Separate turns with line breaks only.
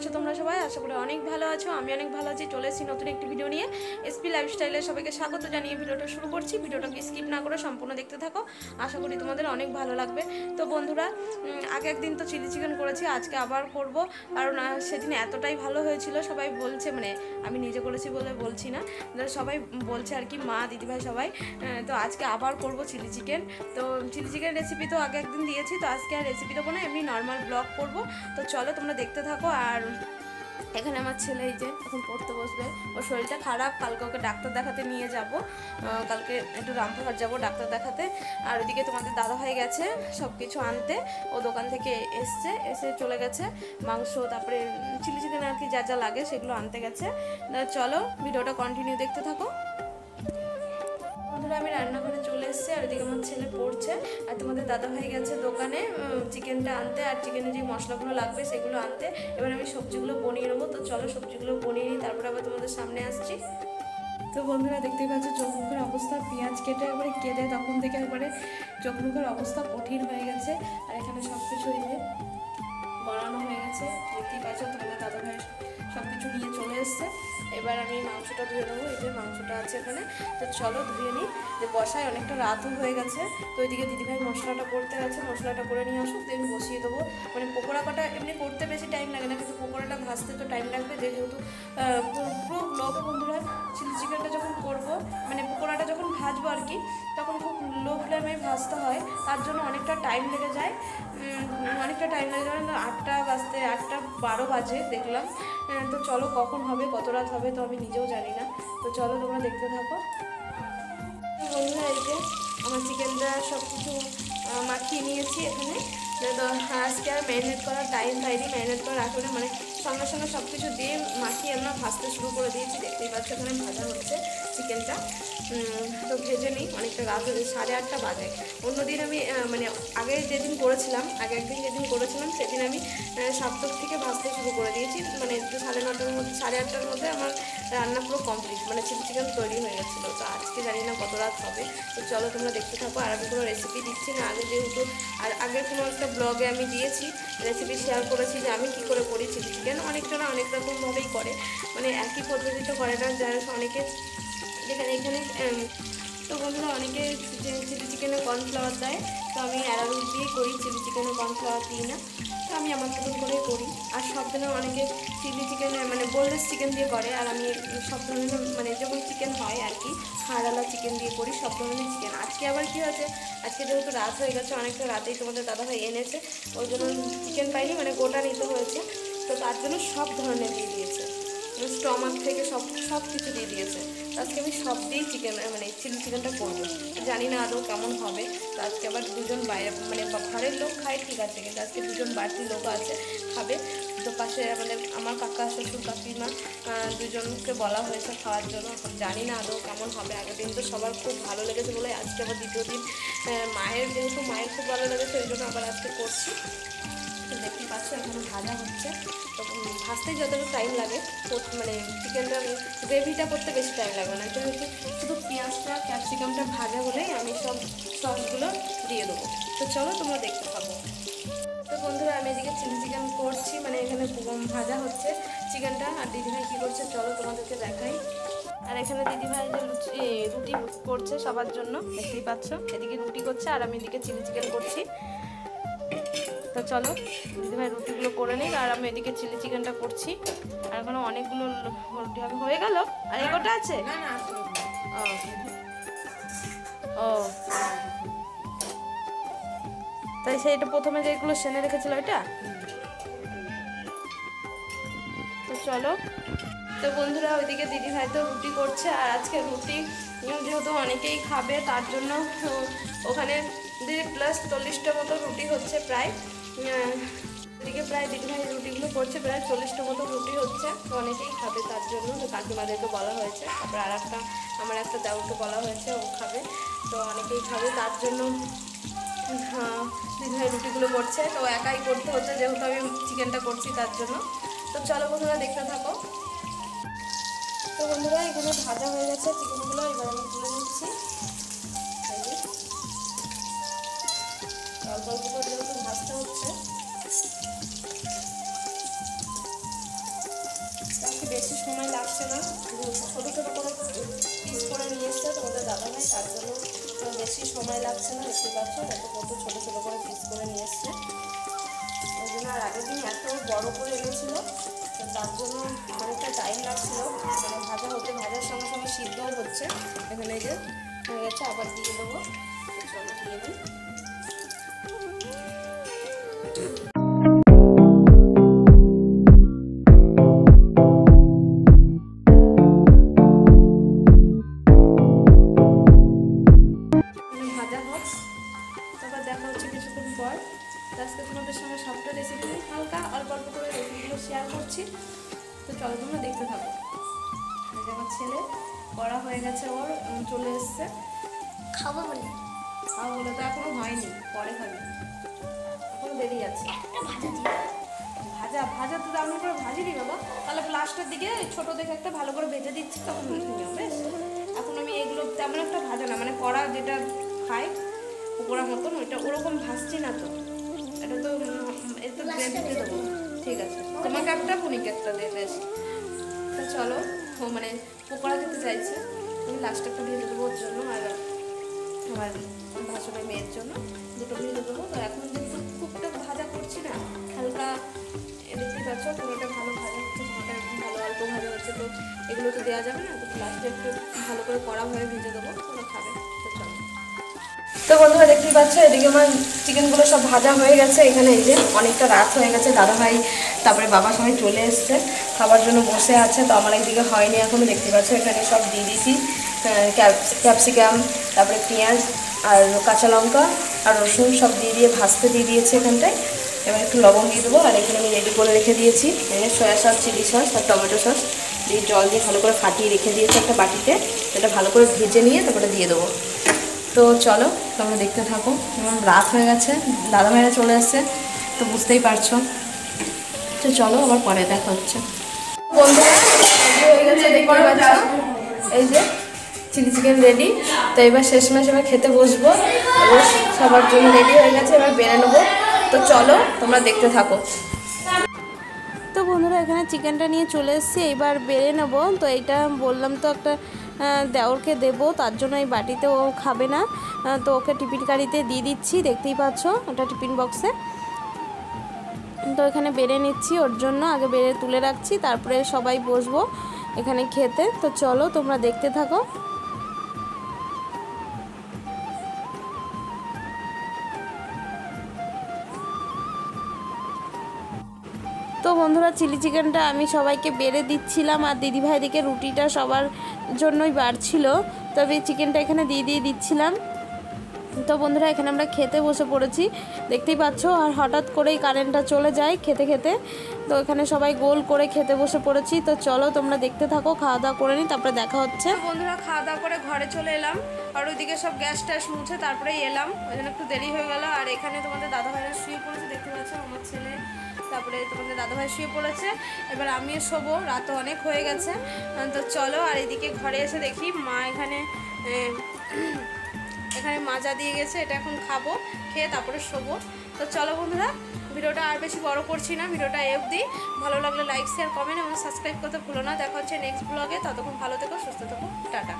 আছো তোমরা সবাই? আশা করি অনেক ভালো আছো। আমি অনেক ভালো আছি। চলে এসেছি নতুন একটি ভিডিও নিয়ে। এসপি লাইফস্টাইলে সবাইকে স্বাগত জানিয়ে ভিডিওটা শুরু করছি। ভিডিওটাকে স্কিপ না করে সম্পূর্ণ দেখতে থাকো। আশা করি তোমাদের অনেক ভালো লাগবে। তো বন্ধুরা, আগে একদিন তো চিলি চিকেন করেছি, আজকে আবার করব। কারণ সেদিন এতটাই ভালো হয়েছিল, সবাই বলছে, মানে আমি নিজে করেছি বলে বলছি না, সবাই বলছে আর কি, মা দিদিভাই সবাই। তো আজকে আবার করব চিলি চিকেন। তো চিলি চিকেন রেসিপি তো আগে একদিন দিয়েছি, তো আজকে আর রেসিপি দেবো না, এমনি নর্মাল ব্লগ করব। তো চলো তোমরা দেখতে থাকো। আর এখানে আমার ছেলে এই যে এখন পড়তে বসবে, ওর শরীরটা খারাপ, কালকে ওকে ডাক্তার দেখাতে নিয়ে যাব। কালকে একটু রামপুরহাট যাব ডাক্তার দেখাতে। আর ওইদিকে তোমাদের দাদাভাই গেছে সব কিছু আনতে, ও দোকান থেকে এসে চলে গেছে মাংস, তারপরে চিলি চিকেন আর কি যা যা লাগে সেগুলো আনতে গেছে। চলো ভিডিওটা কন্টিনিউ দেখতে থাকো। বন্ধুরা, আমি রান্নাঘরে চলে এসেছি, আর এদিকে আমার ছেলে পড়ছে, আর তোমাদের দাদাভাই গেছে দোকানে চিকেনটা আনতে, আর চিকেনের যে মশলাগুলো লাগবে সেগুলো আনতে। এবার আমি সবজিগুলো বনিয়ে নেবো। তো চলো সবজিগুলো বনিয়ে নিই, তারপরে আবার তোমাদের সামনে আসছি। তো বন্ধুরা, দেখতেই পাচ্ছ চোখ মুখের অবস্থা, পেঁয়াজ কেটে একবারে কেটে তখন থেকে একবারে চোখ মুখের অবস্থা কঠিন হয়ে গেছে। আর এখানে সব কিছু এই যে বানানো হয়ে গেছে, দেখতেই পাচ্ছ তোমাদের দাদাভাই সব কিছু নিয়ে চলে এসছে। এবার আমি মাংসটা ধুয়ে নেবো, এই যে মাংসটা আছে এখানে। তো চলো ধুয়ে নিই, যে বসায় অনেকটা রাতও হয়ে গেছে। তো ওইদিকে দিদিভাই মশলাটা করতে গেছে, মশলাটা করে নিয়ে আসুক, দিয়ে আমি বসিয়ে দেবো। মানে পকোড়া কাটা এমনি করতে বেশি টাইম লাগে না, কিন্তু পকোড়াটা ভাজতে তো টাইম লাগবে, যেহেতু পুরো ব্লগে বন্ধুরা চিলি চিকেনটা যখন করবো, মানে পকোড়াটা যখন ভাজবো আর কি, তখন খুব লো ফ্লেমে ভাজতে হয়, তার জন্য অনেকটা টাইম লেগে যায়। অনেকটা টাইম লাগে, যেমন 8:12 বাজে দেখলাম। তো চলো কখন হবে, কত রাত হবে তো আমি নিজেও জানি না। তো চলো তোমরা দেখতে থাকো। বন্ধুরা, এই যে আমার চিকেনটা সব কিছু মাখিয়ে নিয়েছি এখানে। আজকে আর ম্যারিনেট করার টাইম পাইনি, ম্যারিনেট করে রাখলে মানে সঙ্গে সঙ্গে সব কিছু দিয়ে মাখিয়ে আমরা ভাজতে শুরু করে দিয়েছি। দেখতেই পাচ্ছ এখানে ভাজা হচ্ছে চিকেনটা। তো ভেজে নিই, অনেকটা রাত হয়েছে, 8:30 বাজে। অন্যদিন আমি মানে আগে যেদিন করেছিলাম, আগে একদিন যেদিন করেছিলাম সেদিন আমি 7টার থেকে ভাজতে শুরু করে দিয়েছি, মানে 9:30-টার মধ্যে, 8:30টার মধ্যে আমার রান্না পুরো কমপ্লিট, মানে চিলি চিকেন তৈরি হয়ে গেছিলো। তো আজকে জানি না কত রাত হবে। তো চলো তোমরা দেখতে থাকো। আর আমি কোনো রেসিপি দিচ্ছি না, আগে যেহেতু আর আগের কোনো একটা ব্লগে আমি দিয়েছি, রেসিপি শেয়ার করেছি যে আমি কী করে করি চিলি চিকেন। অনেকজনা অনেক রকমভাবেই করে, মানে একই পদ্ধতিতে করে না, যারা অনেকে যেখানে এখানে। তো বন্ধুরা, অনেকে চিলি চিকেনে কর্নফ্লাওয়ার দেয়, তো আমি অ্যারারুট দিয়েই করি, চিলি চিকেনে কর্নফ্লাওয়ার দিই না। তো আমি আমার মতন করেই করি। আর সব ধরনের অনেকে চিলি চিকেনে মানে বোনলেস চিকেন দিয়ে করে, আর আমি সব ধরনের মানে যেমন চিকেন হয় আর কি, হাড়ওয়ালা চিকেন দিয়ে করি, সব ধরনের চিকেন। আজকে আবার কী হয়েছে, আজকে যেহেতু রাত হয়ে গেছে, অনেকটা রাতেই তোমাদের দাদাভাই এনেছে, ওই জন্য চিকেন পাইনি, মানে গোটা নিতে হয়েছে। তো তার জন্য সব ধরনের দিয়ে দিয়েছে, স্টমাক থেকে সব কিছু দিয়ে দিয়েছে। আজকে আমি সব দিয়েই চিকেন মানে চিলি চিকেনটা করবো, জানি না আদৌ কেমন হবে। তো আজকে আবার দুজন বাইরে মানে ঘরের লোক খায় ঠিক আছে, কিন্তু আজকে দুজন বাড়তি লোক আছে খাবে। তো পাশে মানে আমার কাকা শ্বশুর কাকিমা দুজনকে বলা হয়েছে খাওয়ার জন্য। জানি না আদৌ কেমন হবে। আগের দিন তো সবার খুব ভালো লেগেছে বলে আজকে আবার দ্বিতীয় দিন যেহেতু মায়ের খুব ভালো লেগেছে, ওই জন্য আবার আজকে করছি। দেখতে পাচ্ছ এখানে ভাজা হচ্ছে। তো ভাজতে যতটা টাইম লাগে, মানে চিকেনটা গ্রেভিটা করতে বেশি টাইম লাগবে না, যেহেতু শুধু পেঁয়াজটা ক্যাপসিকামটা ভাজা হলেই আমি সব সসগুলো দিয়ে দেবো। তো চলো তোমরা দেখতে পাবো। তো বন্ধুরা, আমি এদিকে চিলি চিকেন করছি, মানে এখানে ভাজা হচ্ছে চিকেনটা, আর দিদিভাই কী করছে চলো তোমাদেরকে দেখাই। আর এখানে দিদিভাই যে রুটি করছে সবার জন্য, দেখতেই পাচ্ছ, এদিকে রুটি করছে আর আমি এদিকে চিলি চিকেন করছি। তো চলো দিদিভাই রুটিগুলো করে নিই, আর আমি এদিকে চিলি চিকেনটা করছি। আর এখনো অনেকগুলো রুটি হবে, হয়ে গেল, আর এগোটা আছে। ও তাই সেইটা প্রথমে যেগুলো সেনে রেখেছিল ওইটা। তো চলো। তো বন্ধুরা, ওইদিকে দিদিভাই তো রুটি করছে, আর আজকে রুটি যেহেতু অনেকেই খাবে, তার জন্য ওখানে 40টা মতো রুটি হচ্ছে প্রায়। এদিকে প্রায় দিদিভাই রুটিগুলো করছে, প্রায় 40টা মতো রুটি হচ্ছে, তো অনেকেই খাবে, তার জন্য তো কাকিমাদেরকে বলা হয়েছে। তারপর আর আমার একটা দেওরকে বলা হয়েছে, ও খাবে, তো অনেকেই খাবে, তার জন্য দিদিভাই রুটিগুলো করছে। তো একাই করতে হচ্ছে যেহেতু আমি চিকেনটা করছি, তার জন্য। তো চলো বন্ধুরা দেখতে থাকো। তো বন্ধুরা, এগুলো ভাজা হয়ে গেছে চিকেনগুলো, এবার আমি তুলে নিচ্ছি। অল্প অল্প করে যেহেতু ভাজতে হচ্ছে। হচ্ছে না, ছোটো ছোটো করে পিস করে নিয়ে এসছে তোমাদের দাদাভাই, তার জন্য বেশি সময় লাগছে না। দেখতে পাচ্ছ কত ছোটো ছোটো করে পিস করে নিয়ে এসছে। ওই জন্য আর আগের দিন এত বড় করে এনেছিল, তো তার জন্য অনেকটা টাইম লাগছিলো মানে ভাজা হতে, ভাজার সঙ্গে সঙ্গে সিদ্ধও হচ্ছে। এখানে যে হয়ে গেছে, আবার দিয়ে দেবো। চলো দিয়ে দিই। ভাজা হোক, তারপর দেখা হচ্ছে কিছুক্ষণ পর। আজকে তোমাদের সঙ্গে সবটা রেসিপি হালকা অল্প অল্প করে রেসিপিগুলো শেয়ার করছি, তো চলো তোমরা দেখতে থাকো। আমার ছেলে করা হয়ে গেছে, ওর চলে এসছে
খাবো বলে।
খাওয়া বলে তো এখনো হয়নি, পরে খাবি, এখনো দেরি আছে। ভাজা ভাজা তো তেমন করে ভাজিনি বাবা, তাহলে লাস্টের দিকে ছোটো দেখে একটা ভালো করে ভেজে দিচ্ছি, তখন ভেজে নিও বেশ। এখন আমি এগুলো তেমন একটা ভাজা না, মানে কড়া যেটা খাই পকোড়া মতন, ওইটা ওরকম ভাজছি না তো। এটা তো একটু গ্রেভিতে দেবো। ঠিক আছে, তোমাকে একটা পুনিকে একটা দিয়ে বেশ। তো চলো, ও মানে পকোড়া খেতে চাইছে, আমি লাস্টে একটা ভেজে দেবো ওর জন্য, আর আমার ভাসুরের মেয়ের জন্য দুটো ভেজে দেবো। তো এখন যেহেতু খুবটা ভাজা করছি না, হালকা দেখতেই পাচ্ছ পুরোটা ভালো ভাজা হচ্ছে, তোমাকে ভালো অল্প ভাজা হচ্ছে, তো এগুলো তো দেওয়া যাবে না, তো লাস্টে একটু ভালো করে কড়া হয়ে ভেজে দেবো, তোমরা খাবে। তো চলো। তো বন্ধুরা দেখতেই পাচ্ছ এদিকে আমার চিকেনগুলো সব ভাজা হয়ে গেছে। এখানে এই যে অনেকটা রাত হয়ে গেছে, দাদাভাই তারপরে বাবা সবাই চলে এসছে, খাবার জন্য বসে আছে। তো আমার একদিকে হয়নি এখনও, দেখতে পাচ্ছ এখানে সব দিয়ে দিয়েছি, ক্যাপসিকাম, তারপরে পেঁয়াজ আর কাঁচা লঙ্কা আর রসুন সব দিয়ে ভাজতে দিয়ে দিয়েছি এখানটায়। এবার একটু লবণ দিয়ে দেবো, আর এখানে আমি রেডি করে রেখে দিয়েছি সয়া সস, চিলি সস আর টমেটো সস দিয়ে জল দিয়ে ভালো করে ফাটিয়ে রেখে দিয়েছি একটা বাটিতে। এটা ভালো করে ভেজে নিয়ে তারপরে দিয়ে দেবো। তো চলো তোমরা দেখতে থাকো। রাত হয়ে গেছে, দাদাভাইরা চলে আসছে, তো বুঝতেই পারছো। তো চলো আবার পরে দেখা হচ্ছে। বন্ধুরা হয়ে গেছে, দেখতে পাচ্ছ এই যে চিলি চিকেন রেডি। তো এবার শেষমেশ এবার খেতে বসবো, এবার সবার জন্য রেডি হয়ে গেছে, এবার বেড়ে নেবো। তো চলো তোমরা দেখতে থাকো।
তো বন্ধুরা এখানে চিকেনটা নিয়ে চলে এসেছি, এবার বেড়ে নেবো। তো এইটা বললাম তো একটা দেওরকে দেবো, তার জন্য এই বাটিতে ও খাবে না, তো ওকে টিফিন কারিতে দিয়ে দিচ্ছি, দেখতেই পাচ্ছ ওটা টিফিন বক্সে। তো এখানে বেড়ে নিচ্ছি ওর জন্য, আগে বেড়ে তুলে রাখছি, তারপরে সবাই বসবো এখানে খেতে। তো চলো তোমরা দেখতে থাকো। তো বন্ধুরা চিলি চিকেনটা আমি সবাইকে বেড়ে দিচ্ছিলাম, আর দিদিভাইদিকে রুটিটা সবার জন্যই বাড়ছিল, তবে চিকেনটা এখানে দিয়ে দিচ্ছিলাম। তো বন্ধুরা এখানে আমরা খেতে বসে পড়েছি, দেখতেই পাচ্ছ। আর হঠাৎ করেই কারেন্টটা চলে যায় খেতে খেতে, তো এখানে সবাই গোল করে খেতে বসে পড়েছি। তো চলো তোমরা দেখতে থাকো, খাওয়া দাওয়া করে নিই, তারপরে দেখা হচ্ছে।
বন্ধুরা খাওয়া দাওয়া করে ঘরে চলে এলাম, আর ওইদিকে সব গ্যাস ট্যাস মুছে তারপরেই এলাম, ওই জন্য একটু দেরি হয়ে গেল। আর এখানে তোমাদের দাদাভাইরা শুয়ে পড়েছে, দেখতে পাচ্ছ আমার ছেলে, তারপরে তোমাদের দাদাভাই শুয়ে পড়েছে, এবার আমিও শোবো, রাত অনেক হয়ে গেছে। তো চলো। আর এদিকে ঘরে এসে দেখি মা এখানে মাজা দিয়ে গেছে, এটা এখন খাবো, খেয়ে তারপরে শোবো। তো চলো বন্ধুরা, ভিডিওটা আর বেশি বড় করছি না, ভিডিওটা অবধি। ভালো লাগলে লাইক শেয়ার কমেন্ট এবং সাবস্ক্রাইব করতে ভুলো না। দেখা হচ্ছে নেক্সট ব্লগে, ততক্ষণ ভালো থেকো, সুস্থ থেকো, টাটা।